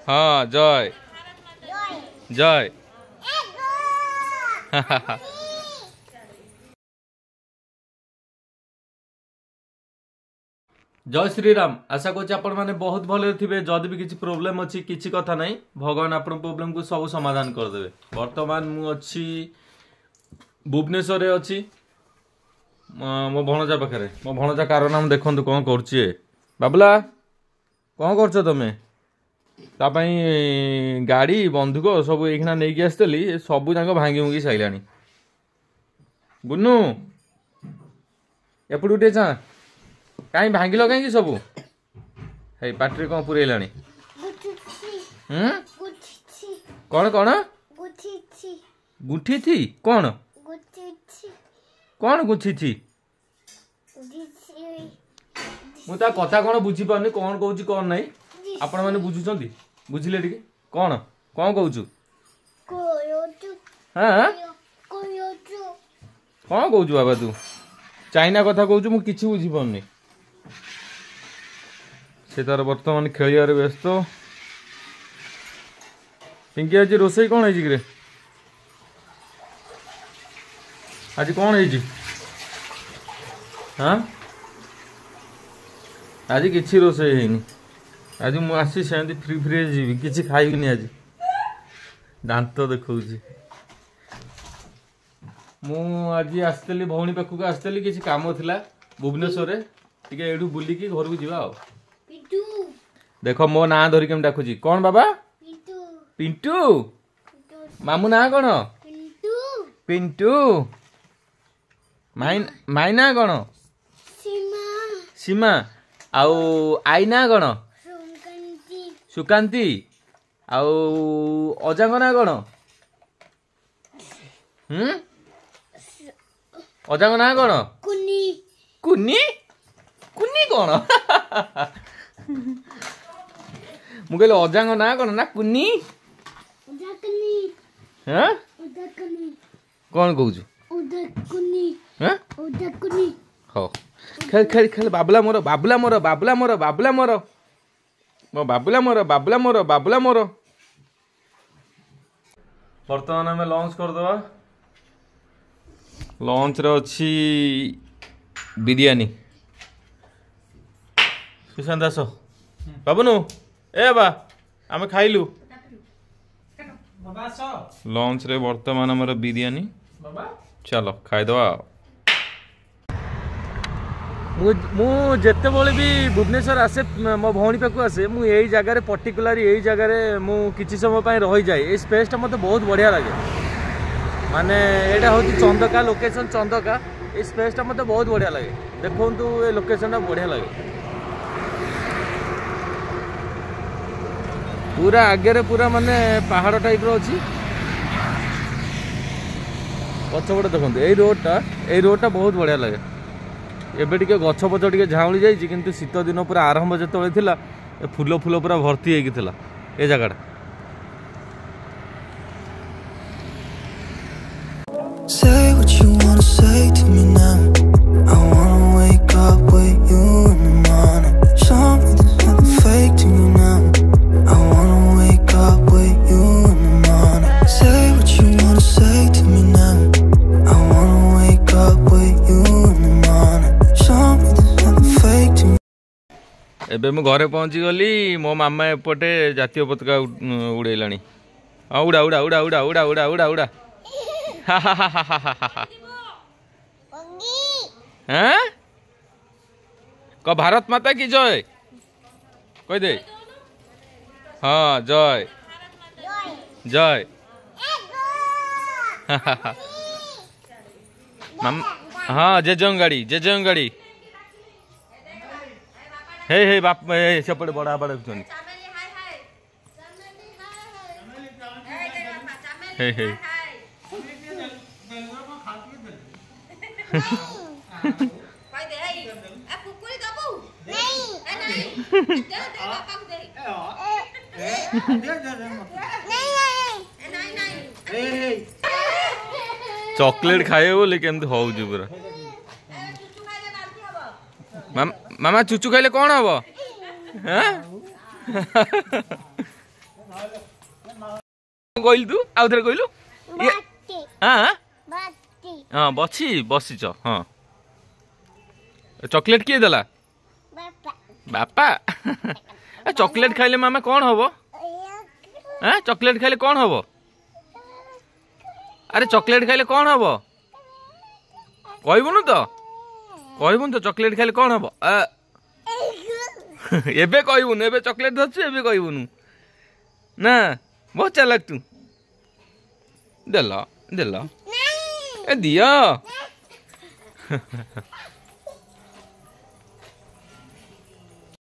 हाँ जय जय जय श्री राम। आशा करुँच आपण मैंने बहुत भले थे। जदि भी किसी प्रोब्लेम अच्छी किसी कथा नहीं, भगवान आप प्रोब्लेम को सब समाधान करदे। बर्तमान मुझे भुवनेश्वर अच्छी मो भणजा पाखे। मो भणजा कार नाम देखु कौन कर बाबुला कौन कर तुम गाड़ी बंधुक सब ये नहीं आसती सब जाक भांगी भुंगी सारा। गुनू एपटू टे चा कहीं भांगिल कहीं सब है पार्टी कौन पुरेला कौन कौन गुठी थी कौन कौन गुठी थी मुझे कथा कौन बुझी पारनी कौन कहूँ कौन नहीं आपण मैंने बुझुंट बुझिले टे कौन कौन कहूँ हाँ कौन कहूँ बाबा तू चाइना कथा कहूँ मुझे किसी बुझीपारनी से तार बर्तमान खेलियार व्यस्त। पिंकी आज रोसई कौन है आज कौन है हाँ आज किसी रोसई है आज मुझे सेमती फ्री फ्री जी किसी खाइबी आज दांत देखा मुझे आसती भौणी पाखक आसती किसी काम थिला भुवनेश्वर टे एठू बुलिकी घर को जीवा। देख मो ना धरिक डाकुची कौन बाबा पिंटू मामू ना कौन पिंटू माई ना कौन सीमा आउ आई ना कौन सुकांती आउ अजांग ना कौन अजांग ना कौन कुनी कुनी कुनी कौन मुझे अजांग ना कौन ना कुनी हाँ कौन कहूँ हाँ खेल खेल खेल बाबुला मोर बाबुला मोर बाबुला मोर बाबुला मोर मो बाबुला मोर बाबुला मोर बाबुला मोर। बर्तमान आम लंच करदे। लंच रे अच्छी बिरयानी सुशांत दास बाबुनु ए बा आम खाइलु लंच रे बर्तमान आमर बिरयानी चलो खाईदवा। जिते बड़े भी भुवनेश्वर आसे मो भौणी पाक आसे मु यही जगह पर्टिकुलर यही जगह मु किसी समय रही जाए। ये स्पेसटा मत बहुत बढ़िया लगे माने यहाँ हूँ चंदका लोकेशन चंदका ये स्पेसटा मत बहुत बढ़िया लगे। देखो ये लोकेशन बढ़िया लगे पूरा आगे पूरा माने पहाड़ टाइप अच्छी पछपटे देखो यही रोडटा बहुत बढ़िया लगे। एबे टिके गछ पछ टिके झाउली जाइए किंतु शीत दिन पूरा आरंभ जो थिला फूल फूल पूरा भर्ती होइकिथिला ए जगह। Say what you wanna say to me now. I wanna wake up with you in the morning. Show me there's nothing fake to me now. I wanna wake up with you in the morning. Say what you wanna say to me now. I wanna wake up with you in the morning. Show me there's nothing fake to me. एबे मु घरे पहुंची गली मो मामा एपटे जातीय पताका उड़ेलानी। हाँ उड़ा उड़ा उड़ा उड़ा उड़ा उड़ा उड़ा उड़ा हैं क भारत माता की जय कह दे। हाँ जय जय हाँ जय जंगाड़ी हे बाप सेपटे बड़ा बड़ा हे हे चॉकलेट खाए बोले केमती हूँ पूरा मामा चुचु खाइले कौन हम କହିଲୁ ତୁ ଆଉ ଥରେ କହିଲୁ हाँ हाँ बसीच हाँ चॉकलेट किए देला बापा चॉकलेट खाइले मामा कौन हबो हाँ चॉकलेट खाइले कौन हबो अरे चॉकलेट खाइले कौन हबो कहबुनु तो चॉकलेट खाइले कौन हबो एबे कहबुनु एबे चॉकलेट धरछु एबे कहबुनु ना बहुत चालाक तू देला ए दिया